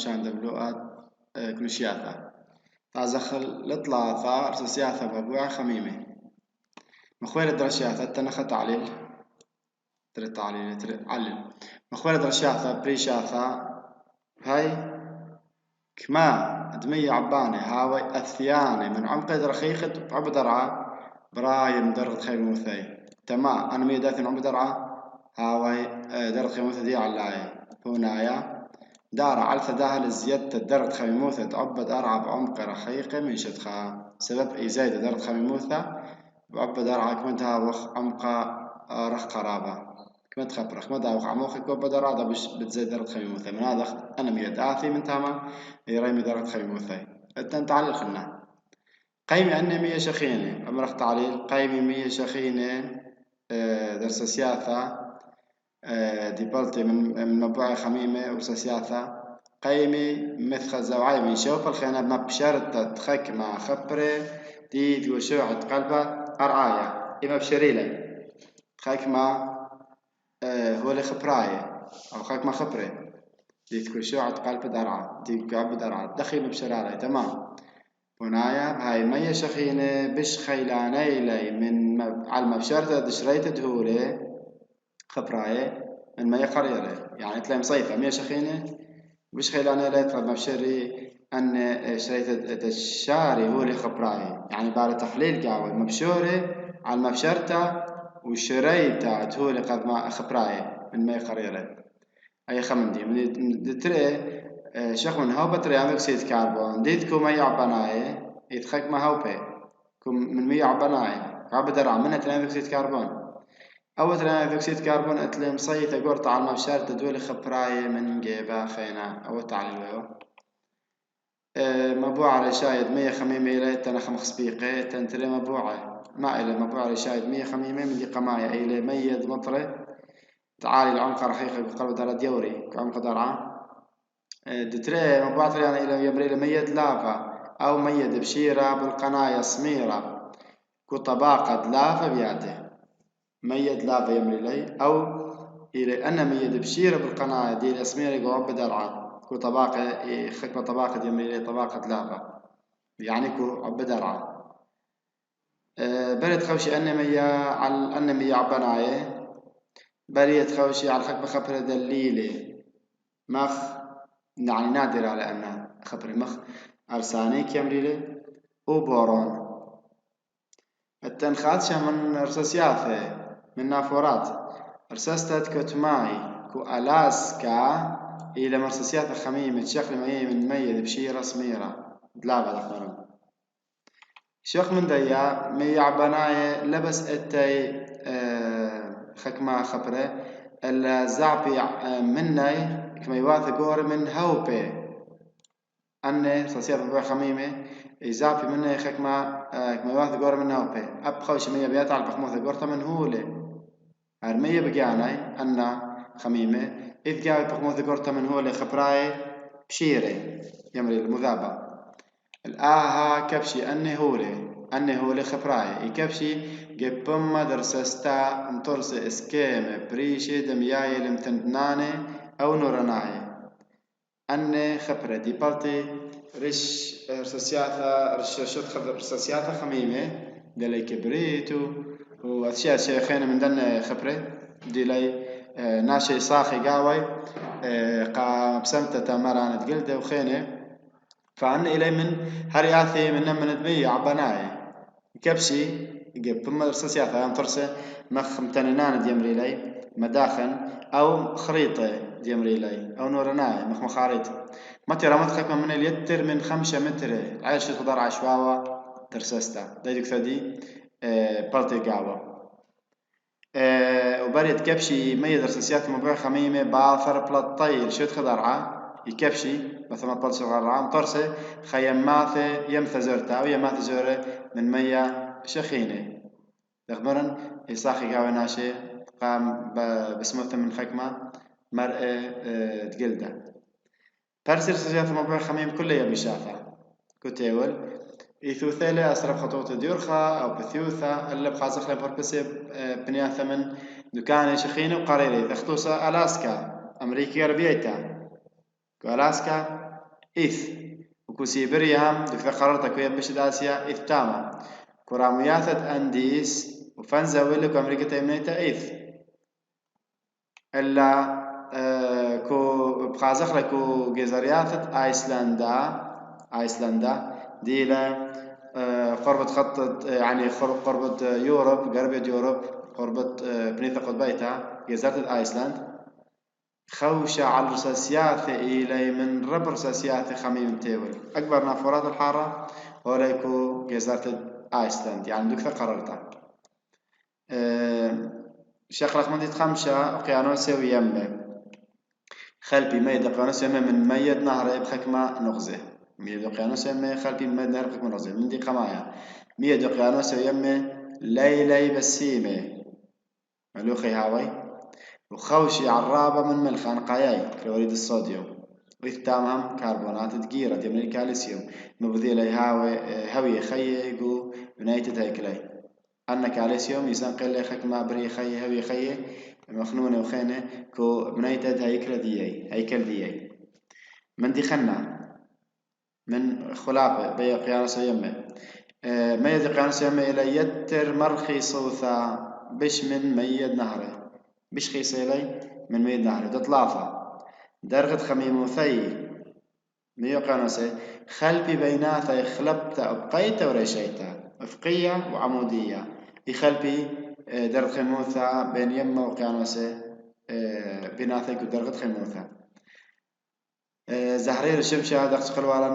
شان دبلوات كلوشياثا تازخل لطلاثا رسوسياثا بابوع خميمة مخويل درشياثا تنخ تعليل علل مخويل درشياثا بريشاثا هاي كما دمية عبانة هاوي أثيانة من عمق درخيخة عبدرعة برايم درد خيموثي تما أنا ميداث عمق درعة هاوي درد خيموثي دي علاي هنايا دار على ثداها لزيادة درد خيموثة عبد أرعى بعمق رخيق من شدخها سبب أي زايدة درد خيموثة بعبد أرعى كمتها وخ عمق رخ قرابة كمت خبرة كمتها وخ عموخي كوب درعة بتزيد درد خيموثة من هذا أنا ميداثي من تاما يريمي درد خيموثة أنت تعليل خلنا قيمة أن مية شخينة أمرخ تعليل قيمة مية شخينة درس سياثة دي بلتي من مبوعي خميمة ورساسياثة قيمي مثل زوعي من شوف الخيانة ما بشرطة تخك مع خبرة دي وشوعة قلبة أرعاية إما بشريلة تخك مع هو اللي خبراية أو خك مع خبرة دي وشوعة قلبة درعة دي قعب درعة دخيل بشرارة تمام هنايا هاي مية شخينة بش خيلاني لي من على مبشرة دشريت دهولة خبراية من مية قريرة يعني تلاقي مصيفة مية شخينة بش خيلاني لي طلب مبشري أن شريت الشاري هو اللي خبراية يعني بعد تحليل قاوي مبشورة على مبشرته وشريته دهولة قد ما خبراية من مية قريرة أي خمن دي من دتري شخ من هاو بطري أمك سيد كربون ديتكو مية عبناية يتخك ما هاو بي كم من مية عبناية عبدر عمنا تلاقي أمك سيد كربون أول تلاقي أمك سيد كربون أتلي مصيثة قرط على المبشر تدولي خبراية من جيبا خينا أو تعليل مبوعة رشايد مية خميمة إلى تنا خمس بيقة تنتري مبوعة ما إلى مبوعة رشايد مية خميمة من دي قماية إلى مية مطرة تعالي العمق رخيقة بقلب دار ديوري كعمق درعة دتري مبوعة يعني إلى يبري مية لافا أو مية بشيرة بالقناية صميرة كطباقة لافا بياته مية لافا يمري لي أو إلى أنا مية بشيرة بالقناية دي الأسميرة جواب بدرعة كو طباقة خكمة طباقة يمري لي طباقة لافا يعني كو عب بدرعة برد خوشي أنا مية على أنا مية عبناية بريد خوشي على خكمة خبرة دليلة مخ يعني نادر على أن خبر مخ أرساني كامريلة وبورون التنخات من رصاصياثة من نافورات رصاصتات كتماي كو ألاسكا إلى مرصاصياثة خميمة شكل مية من مية بشيرة سميرة دلابة دخلهم شيخ من ديا مية عبناية لبس التاي خكما خبره الزعبي مني كما يواثق قور من هوبي أني صاصيات ببوع خميمة إزابي مني خكما كما يواثق قور من هوبي أبخوش مية بيات على بخموثة قورتا من هولي هرمية بقياني أنا خميمة إذ قاوي بخموثة قورتا من هولي خبراي بشيري يمري المذابة الآها كبشي أني هولي خبراي يكبشي جبما درسستا مطرس اسكيم بريشي دمياي لمتندناني أو نورناي أني خبرة دي بالتي رش رساسياثا رش خبر رساسياثا خميمة دلي كبريتو وأشياء خينا من دن خبرة دلي ناشي صاخي قاوي قا بسمتة تمرانة جلدة وخينة فأني إلي من هرياثي من دمية عبناي كبشي جيب رساسياثا يعني ترسه مخ متننان ديمري لي مداخن أو خريطة ديمري لي أو نورناي مخ مخاريط متر متخكم من اليتر من 5 متر عايش تقدر عشواوة ترسستا دايدك ثدي بلتي قاوة وبريد كبشي مية رساسيات مبوع خميمة باثر بلطيل شو تخدرعه يكبشي مثلا بلس غرام طرسه خيماثه يمثزرتا أو يماث زوره من مية شخينة دغبرن يساخي قاوي ناشي قام بسموث من خكمة مرأة تقلده ترسل رساسيات مبوع خميم كله يبي شافه كتيول إثوثيلة أسرب خطوط ديورخا أو بثيوثا اللي بخازخ لبربسي بنيا ثمن دكان شخينة وقريري تخطوصة ألاسكا أمريكا غربيتا ألاسكا إث وكو سيبيريا هم دكتور قررتك ويا بشد آسيا إث تاما كرامياثة أنديس وفنزا ويلك أمريكا تيمنيتا إث إلا كو بخازخ كو جزرياثة أيسلندا دي لا قربة خط يعني قربة يوروب غربية يوروب قربة بنيث قطبيتا جزيرة أيسلند خوشة على الرساسيات إلي من ربع رساسيات خميم تيول أكبر نافورات الحارة وليكو جزيرة أيسلند يعني دكتور قررتها شقلق مدة خمسة أقيانوس ويمه خلبي ميد أقيانوس يمه من ميد نهر بحكمة نغزة ميد أقيانوس يمه خلبي ميد نهر بحكمة نغزة من دي قمايا ميد أقيانوس يمه ليلي بسيمة ملوخي هاوي وخوشي عرابة من ملح عنقاياي كلوريد الصوديوم ويثتامهم كربونات تقيرة من الكالسيوم مبذيلي هاوي خيقو بنايتة هيكلي أن كالسيوم يسنقل لي خكمة بري خي هوي خي مخنونة وخينة كو بنيتة هيكل ديي من دي خنا من خلافة بي قيانوس يمه ميد قيانوس يمه إلى يتر مرخي صوثا بش من ميد نهره بش خيس إلي من ميد نهره دطلافة درغت خميموثي ميو قيانوسي خلبي بيناثا خلبتا أبقيتا وريشيتا أفقية وعمودية يخلبي درغت خيموثا بين يمه وقيانوسي بيناثي درغت خيموثا زهرير الشمشة دقت خلوالا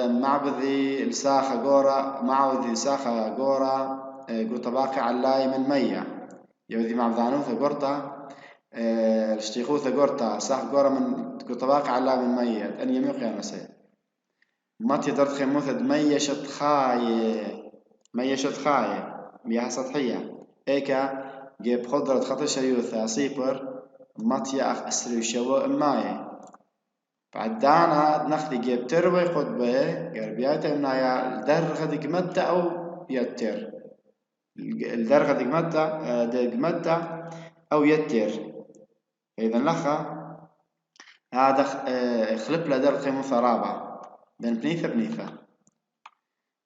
معبذي الساخة قورا معوذي ساخة قورا قو طباقي علاي من مية يوذي معبذانوثة قورتا الشتيخوثة قورتا ساخ قورا من قو طباقي علاي من مية أن يمي قيانوسي ماتي درت خيموثة مية شطخاية مياه سطحية ايكا جيب خضرة خط الشيوثة صيبر ماتيا أخ أسري شواء ماي بعد دانا نخلي جيب تروي قطبة قربيات إنها الدرجة دقمتة أو يتر الدرجة دقمتة أو يتر إذا لخا هذا خلب له درجة مثرابة بين بنيثة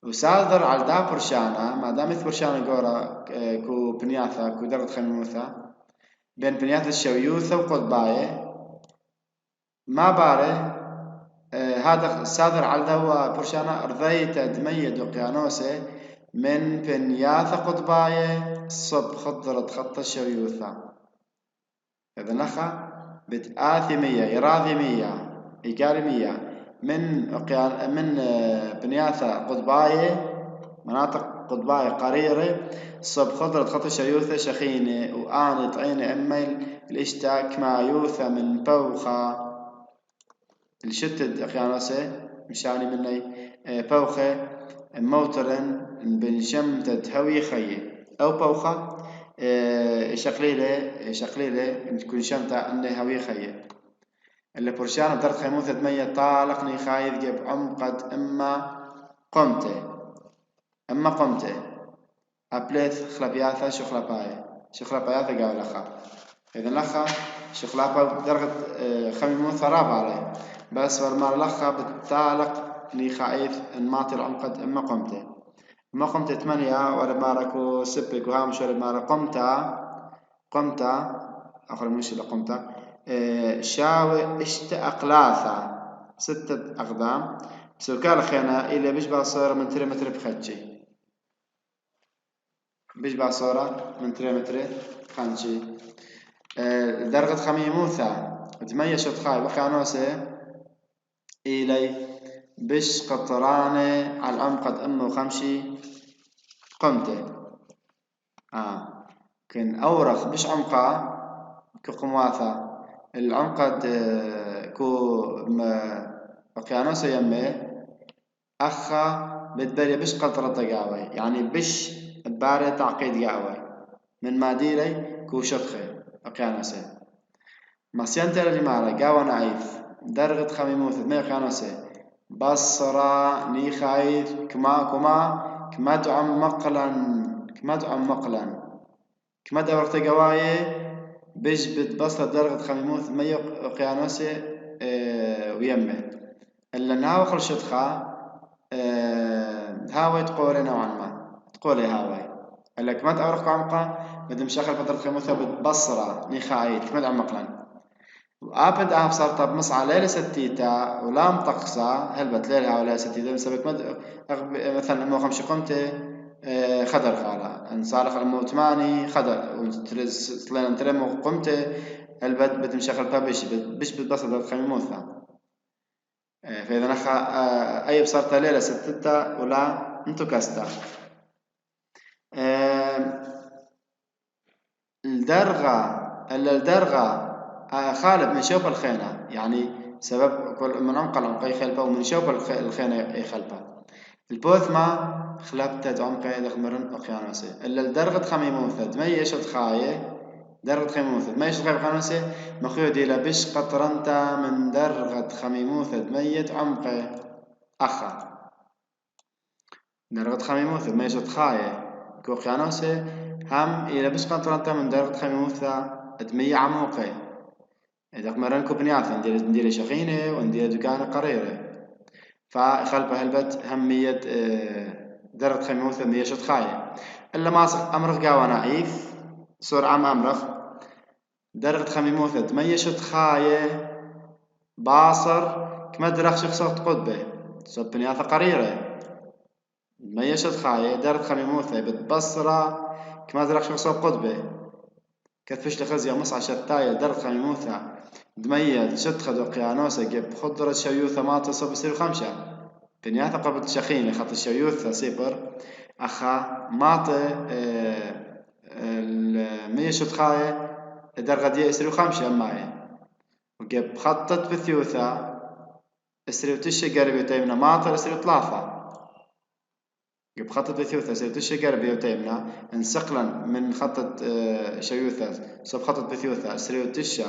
وسادر على دا برشانا ما دامت برشانا قورا كو بنياثة كو درجة خموثة بين بنياثة الشويوثة وقطباية ما باره هذا سادر على دوا برشانا أرضيت دمية وقيانوسة من بنياثة قطباية صب خضرة خط الشويوثة إذا نخا بتآثمية إراثمية إيجارمية من بنياثة قطباية مناطق قطباية قريرة صب خضرة خط الشيوثة شخينة وآن طعينة أميل الاشتاك ما يوثى من بوخة الشتد أقيانوسة مشاني مني بوخة موترن بنشمتد هوي خيه أو بوخة شقليلة تكون شمتة أني هوي خيه اللي برشان بدرت خيموثة مية طالقني خايد جيب عمقد أما قمته أبليث خلبياثة شخلبياثة قال لخا إذا لخا شخلابة بدرجة خميموثة رابع عليه بس والمار لخا بالطالق لي خايف الماطر عمقد أما قمته 8 ولا ماركو سبك وهامش ولا مارا قمتا آخر مش قمتا شاوي أقلاثة 6 أقدام سوكال خينا إلى بيشبه صورة من 3 متر بخدشي بيشبه صورة من 3 متر بخدشي درجة خميموثة 8 شطخاي وقيانوسة إلي بش قطرانة على العمق أمه وخمشي قمته كن أورخ بش عمقه كقمواثة العمقد كو أقيانوس يمه أخا بتبري بش قطرة قاوي يعني بش باري تعقيد قاوي من ماديري كو شطخي أقيانوسي مسيانتر اللي مارا قاوة نعيف درغة خميموث 2 أقيانوسي بصرة نيخايث كما دعم مقلا كما دورت قواي بش بتبصر درجة خميموث 100 أقيانوسي ويمه إلا نهاوي خلشتخا هاوي تقولي نوعا ما تقولي هاوي إلا كمد أورخ عمقا بدم شخل فترة خيموثة بتبصرة نخايت كمد عمقلا وآبد آف صارت بمصعى ليلة ستيتا ولام تقصى هلبت ليلها ولا ستيتا بسبب مثلا مو خمش قمتي خدر خالا ان صالح الموت ماني خدر وترز طلعنا ترمو قمتي هلبت بتمشخل بابش بش بتبصر خيموثة فإذا نخا أي بصارت ليلة ستتا ولا انتو كاستا الدرغة خالب من شوب الخينة يعني سبب كل من عمق العمق خلبه ومن شوب الخينة يخلبه البوث ما خلبت عمق دخمرن أقيانوسي إلا الدرغة خميموثة ما يشد خاية درغة خميموثة ما يشد خاية خانوسي مخيو ديلا بش قطرنتا من درغة خميموثة ميت عمق أخا درغة خميموثة ما يشد خاية كو قيانوسي هم إلى بش قطرنتا من درغة خميموثة دمية عموقي إذا مرن كوبنياثا ندير شخينة وندير دكان قريرة فخلبها هلبت همية درغة خميموثة مية شد خاية إلا ماسخ أمرخ قاوة نعيف صور عام أمرخ درغة خميموثة مية شد خاية باصر كما درخ شخصات قطبة صوب بنياثة قريرة مية شد خاية درغة خميموثة بتبصرة كما درخ شخصات قطبة كتفش لخزية مصعى شتاية درغة خميموثة دمية شتخد وقيانوسة جيب خضرة شيوثة ما تصب يصير خمسة بنياثة قبل شخينة خط الشيوثة صفر أخا ماطي المية شتخاية درغة دي يصير خمسة معي وجيب خطة بثيوثة يصير تشي قرب يتيمنا ماطي يصير ثلاثة جيب خطة بثيوثة يصير تشي قرب يتيمنا انسقلا من خطة شيوثة صوب خطة بثيوثة يصير تشي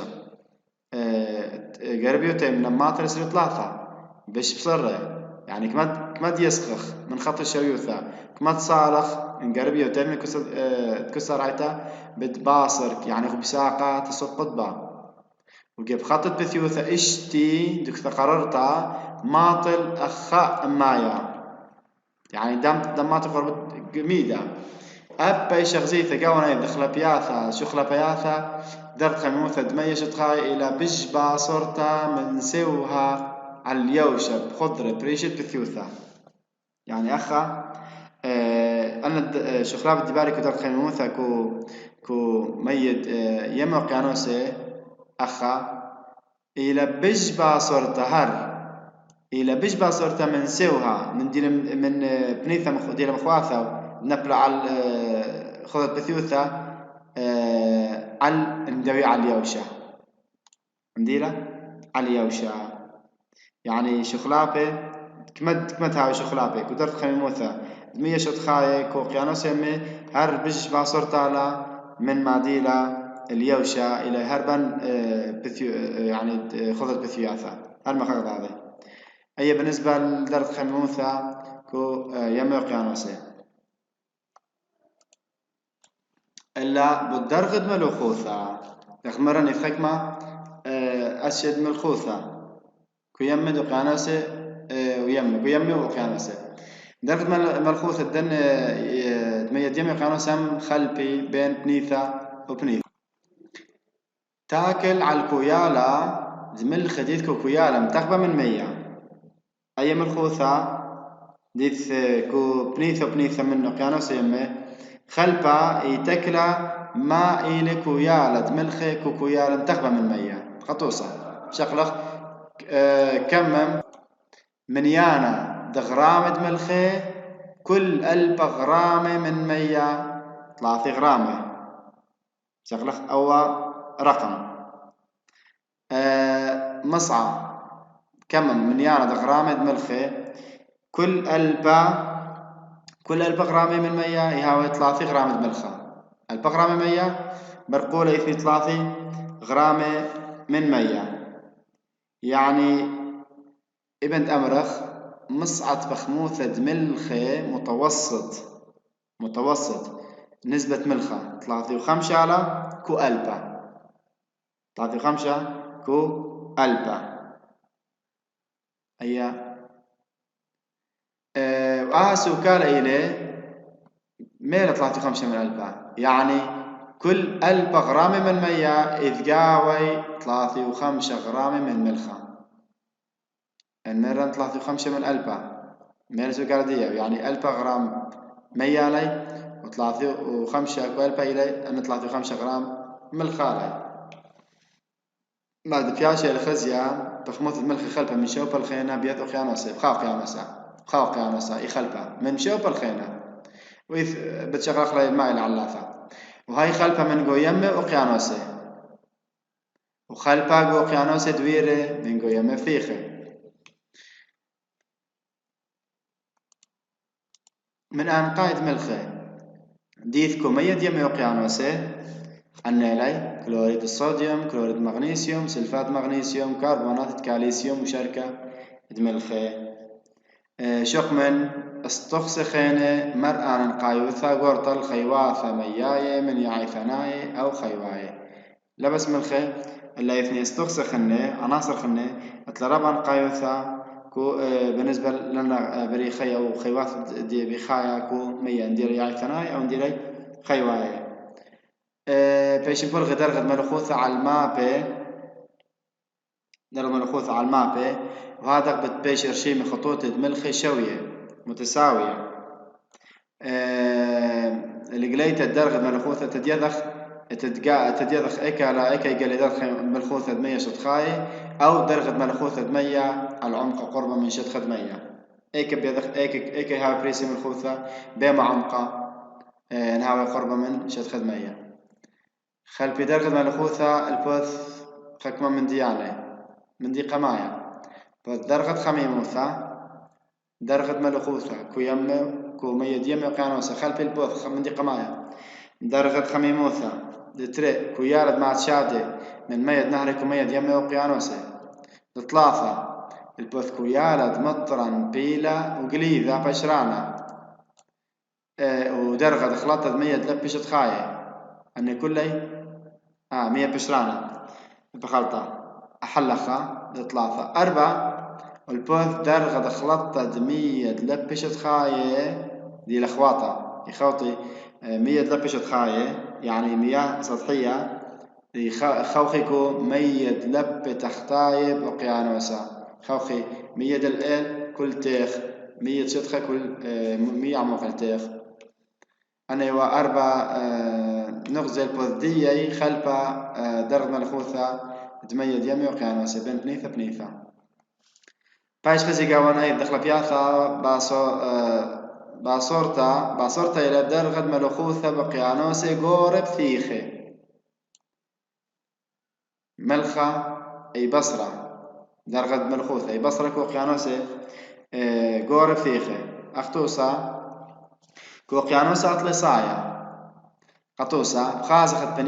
قربيوتي من ماطر يصير ثلاثة باش بصره يعني كمد يسخخ من خط الشيوثة كمد صالخ من قربيوتي من تكسر عيتا بتباصر يعني بساقة تصب قطبة وجيب خطة بثيوثة اشتي دك قررتا ماطل أخاء مايا يعني دمات قربت جميدة أبا شغزيثة قوانا يدخل بياثا شخلا بياثا درت خميموثة دميشت خاي إلى بجبا صورتا من سوها على اليوشب خضرة بريشت بثيوثة يعني أخا أنا شخلاب الدباري كدرت خميموثة كو ميت يما قيانوسي أخا إلى بجبا صورتا هر إلى بجبا صورتا من سوها من بنيثة ديلا مخواثة نبلع على خذت بثيوثة على ندوي على اليوشة نديره على اليوشة يعني شخلابة كمد هاي شخلابة قدرت خميموثة دمية شتخاية كو قيانوس يمي هر بج باصرت على من معديلة اليوشة إلى هربا يعني خذت بثيوثة هالمخاض هذا أي بالنسبة لدرت خميموثة كو يمي قيانوسي إلا بالدرغد ملوخوثة يخمرني خكمة أشد ملخوثة كيمد وقيانوسة ويمي وقيانوسة درغد ملخوثة الدن دمية يمي وقيانوسة خلبي بين بنيثة وبنيثة تاكل على الكويالة زمل خديد كويالة متخبة من مية أي ملخوثة ديث كو بنيثة وبنيثة من وقيانوسة يمي خلبا يتكلا ما إلك ويالد ملخي كوكويالد متخبى من مية خطوصة شقلخ كمم من يانا دغرامد ملخي كل ألف غرامة من مية 3 غرامة شقلخ أو رقم مصعى كمم من يانا دغرامد ملخي كل ألف غرامة من مية يهاوي 3 غرامة ملخة 1000 غرامة مية برقولة في 3 غرامة من مية يعني ابن أمرخ مصعد بخموثة ملخة متوسط نسبة ملخة 3.5 على كو 1000 3.5 كو 1000 هيا سوكالة إليه مية 305 من ألفا، يعني كل 1000 غرام من مية يتقاوي 305 غرام من ملخة. المرة 305 من ألفا مية سكر دي، يعني 1000 غرام مية لي و305 ألفا إلي أن 305 غرام ملخة لي. بعد فياشة الخزية بخموث الملخ خلفة من شوب الخينة بيت أقيانوسة بخاو قيانوسة يخلفة من شوب الخينة ويث بتشغل لي الماء العلافة، وهاي خلفة من جو يمي أقيانوسة، وخلفة جو أقيانوسة دويرة من جو يمي فيخة. من أن قايد ملخة ديث كمية يمي أقيانوسة النيلي كلوريد الصوديوم، كلوريد مغنيسيوم، سلفات مغنيسيوم، كربونات كالسيوم وشركة دملخة. شق من استخسخين مرأة قايوثا قرطل خيواثة مياية من يعي ثناي أو خيواية لبس ملخة اللي يثني استخسخنة عناصر خنة اتلربان قايوثا كو بالنسبة لنا بريخي أو خيواث دي بخايا كو ميا ندير يعي ثناي أو ندير خيواية. بيش نفرغ درجة ملخوثة على المابة، درجة ملخوثة على المابة، وهذا بتبيش رشيمي خطوط ملخي شوية متساوية. القليت الدرجة ملخوثة تديضخ إيكا على إيكا يقلي درجة ملخوثة دمية شتخاي أو درجة ملخوثة دمية على عمق قرب من شتخ دمية إيكا بيضخ إيكا هاي بريسي ملخوثة بما عمقه نهاوي قرب من شتخ دمية. خلفي درجة ملخوثة البوث خكمة من ديانة من دي قماية درجة خميموثة درجة ملخوثة كو مية ديمة وقيانوسة خلفي البوث من دي قماية درجة خميموثة دتري كو يارد مع تشادي من مية نهر كو مية ديمة وقيانوسة ثلاثة البوث كو يارد مطرا بيلا وقليذة بشرانة ودرجة خلطت مية تلبشت خاية أني كلي مية بشرانة بخلطة أحلخة ثلاثة أربعة والبوث درجة خلطت مية تلبشت خاية دي الأخواطة يخوطي مية تلبشت خاية يعني مياه سطحية خوخيكو مية تلب تحتاي بأقيانوسا خوخي مية دلقل كل تيخ مية شتخة كل مية عمق التيخ أنا وأربع نغزل بوذدية خلفة درجة ملخوثة دمية ديامي وقيانوسة بين بنيثة بنيثة باش خزي قاوان أي دخل بياثا باصورتا إلى درجة ملخوثة بقيانوسة قورب ثيخة ملخة أي بصرة درجة ملخوثة أي بصرة كوقيانوسة قورب ثيخة أختوسا كوقيانوسة أطلسايا قطوسة خازخت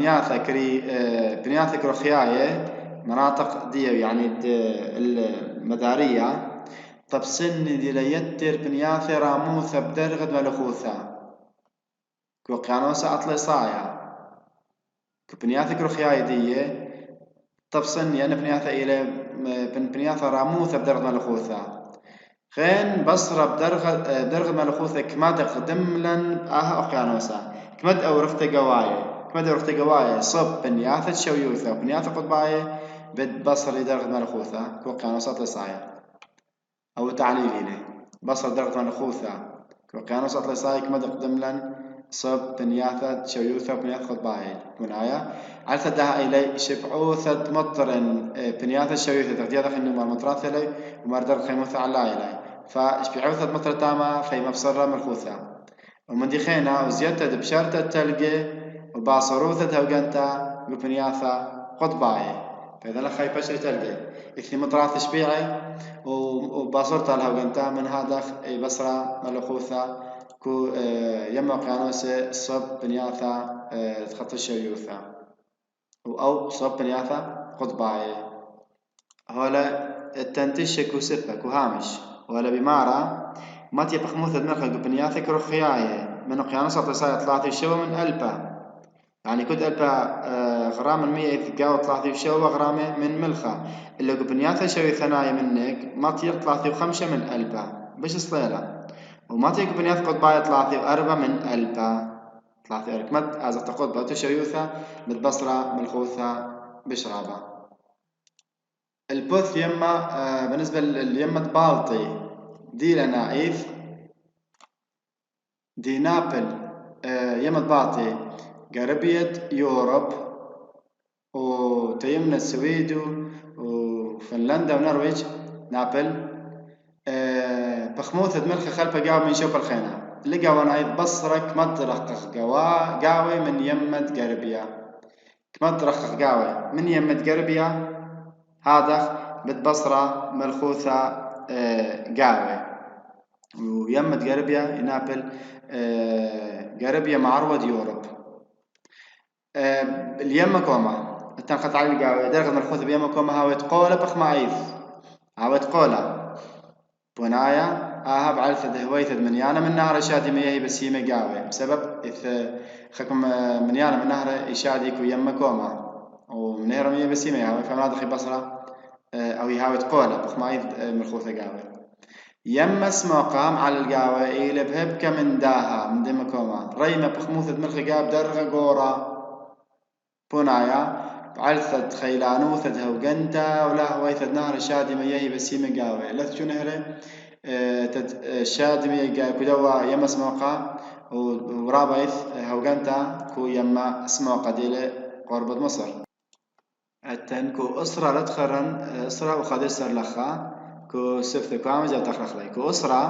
بنياثة كروخياية مناطق دي يعني المدارية طبسن دي ليتر بنياثة راموثة بدرجة ملخوثة كوقيانوسة أطلسايا كبنياثة كروخياية دي طبسن يعني بنياثة إلى بنياثة راموثة بدرجة ملخوثة خين بصرة بدرجة ملخوثة كماد قدملن أقيانوسة كمد أو رفت قواية صب بنياثة شويوثة وبنياثة قطباية بصر لدرجة ملخوثة كوقيانوسات لصاية أو تعليل إليه بصر درجة ملخوثة كوقيانوسات لصاية كمد قدملن صب بنياثة شويوثة وبنياثة قطباية منايا على ثدها إلي شبعوثة مطرن بنياثة شويوثة تغديها إنه مرمطرات إلي ومردر خيموثة على إلي فشبعوثة مطر تاما في مبصرة ملخوثة ومن دي خينا وزيادة بشارة التلقى وباصروثة هوجنتا ببنياثة قطباية فإذا لخ هاي بشر تلقى إثني مطرات شبيعي وباصرتها الهوجنتا من هذا بصرة ملخوثة كو يما قيانوسة صب بنياثة تخطى الشيوثة أو صب بنياثة قطباية هولا التنتش كو سبة كو هامش ولا بمارة ما تيبخ موثد مرخق بنياثة كروخياية من قيانوسة تصايا 3 شبه من ألبا يعني كود ألبا غرام من 100 إذ قاوة 3 غرام من ملخة اللي بنياثة شوي ثنايا منك ما طير 3 من ألبا باش صليلة وما تيك بنياث قطباية 3 من ألبا 3 كمت أزغت قطبة تشويوثة بالبصرة ملخوثة بشرابة. البوث يما بالنسبة ليمة بالطي دي لنا إيث دي نابل يمة بالطي غربية يوروب وتيمنا السويد وفنلندا ونرويج نابل بخموثة ملخة خلفة قاوي من شوف الخينة اللي قاونا عيد بصرك مدرقق قاوي من يمة قربية كمدرقق قاوي من يمة قربية هذا بتبصرة ملخوثة قاوي ويمة قربية نابل قربية معروض يوروب اليمة كوما التنقط على القاوي درجة ملخوثة بيمة كوما هاوت قولة بخمايث هاوت قولة بنايا آهب علثة هويثة منيانا من نهر شادي مياهي بسيمة قاوي بسبب إذ خكم منيانا من نهر إشادي كو يمة كوما ومن نهر مياه بسيمة ياوي فمناطق بصرة أو يهاوت قولة بخمايث ملخوثة قاوي يما سموقام على القاوي إلى بهبك من داها من دم كوما ريمة بخموثة ملخ قاب درغة قورة بنايا علثة خيلانوثة هوقنتا ولا هويثة نهر شادي مياهي بسيمة قاوي لث شو نهره شادي مياه كدوا يما سموقا ورابيث هوقنتا كو يما سموقا ديلة قرب مصر التن كو أسرة لتخرن أسرة وخادسر لخا كو سفت كامل جاو تخرخ لي كو أسرة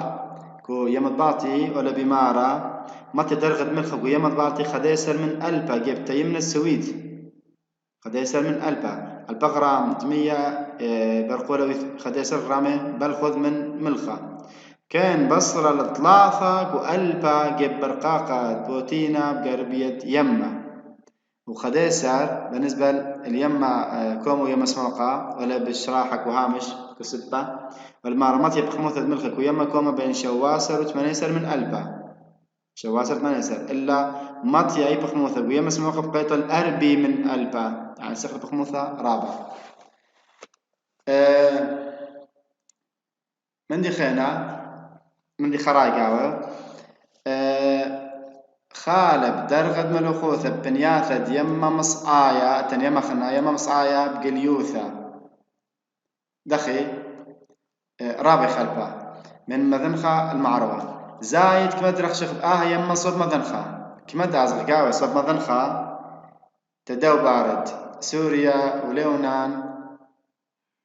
كو يمد باطي ولا بمارة متى درغت ملخ كو يمد باطي خديسر من ألبا جبت يمنا السويد خديسر من ألبا البغرام تمية برقولة خديسر غرامي بل خذ من ملخة كان بصرة لطلاثة كو ألبا جب برقاقة بوتينا بقربية يمة وخديسر بالنسبة اليمة كومو يما سموقا ولا بشراحك وهامش كستة والمارة مطيب بخموثة ملخك ويما كومو بين شواسر وثمانيسر من ألبا شواسر ثمانيسر إلا مطي أي بخموثة ويما سموقا بقيت الأربي من ألبا يعني سخر بخموثة رابع من دي خينا من دي خراي قاوة خالب درغد ملوخوثة بنياثة يما مصآيا تن يما خنا يما مصآيا بقليوثة دخي رابع خلفه من مذنخة المعروة زايد كمد رخشخ يما صوب مذنخة كمد عزغ قاوة صوب مذنخة تداو بارد سوريا وليونان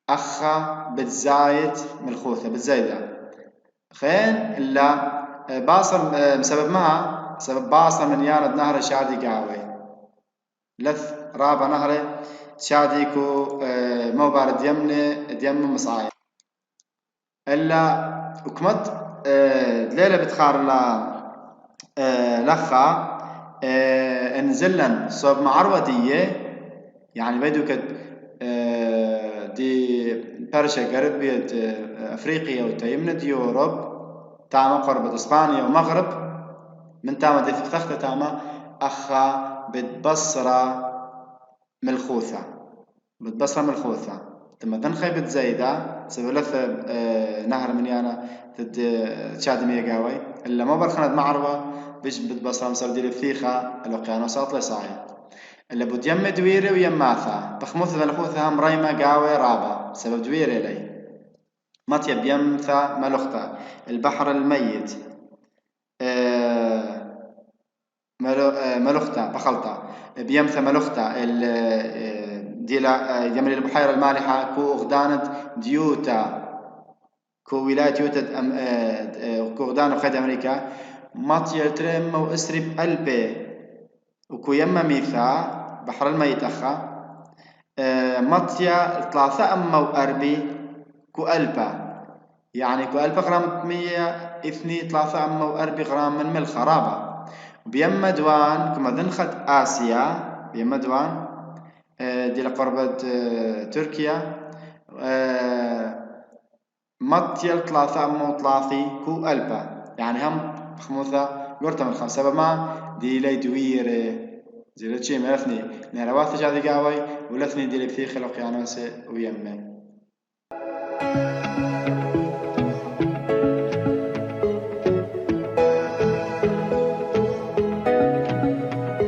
أخا بتزايد ملخوثة بتزايدة خين إلا باصر بسبب ما سبب باصر من يارد نهر شادي قاوي لث رابع نهر شادي كو مو بارد يم مصايا إلا وكمت ليلة بتخار لخا انزلن صوب معرودية يعني بدو كد دي برشا قربية أفريقيا وتيمنة يوروب تاما قربة إسبانيا ومغرب من تاما دي ثختة تاما أخا بتبصرة ملخوثة تم تنخي بتزايدة سبلث نهر منيانا تد تشاد ميقاوي إلا ما برخند معروة بيش بتبصرة مسردي الثيخة الوقيانوسات لصايا اللي بود يم دويري ويماثا بخموثة ملخوثة هم ريمة قاوي رابع سبب دويري لي مطيب يمثا ملختا البحر الميت ملختا بخلطة بيمثا ملختا ديلا يمن البحيرة المالحة كو أغدانة ديوتا كو ولاية يوتا كو أغدانة وخيد أمريكا مطير ترم وإسرب ألبي وكو يما ميثا بحر الميت أخا مطيا 3 كو ألبا يعني كو ألبا غرام 3 غرام من ملخ رابع بيما دوان كما ذنخت آسيا بيما دوان دي لقربة تركيا مطيا 3 كو ألبا يعني هم بخموثة قرطة من 5 سبب ما دي لي دويري زي لتشي ملفني نهروات جادي قاوي ولثني دي لبثي خلق يانوسي ويمه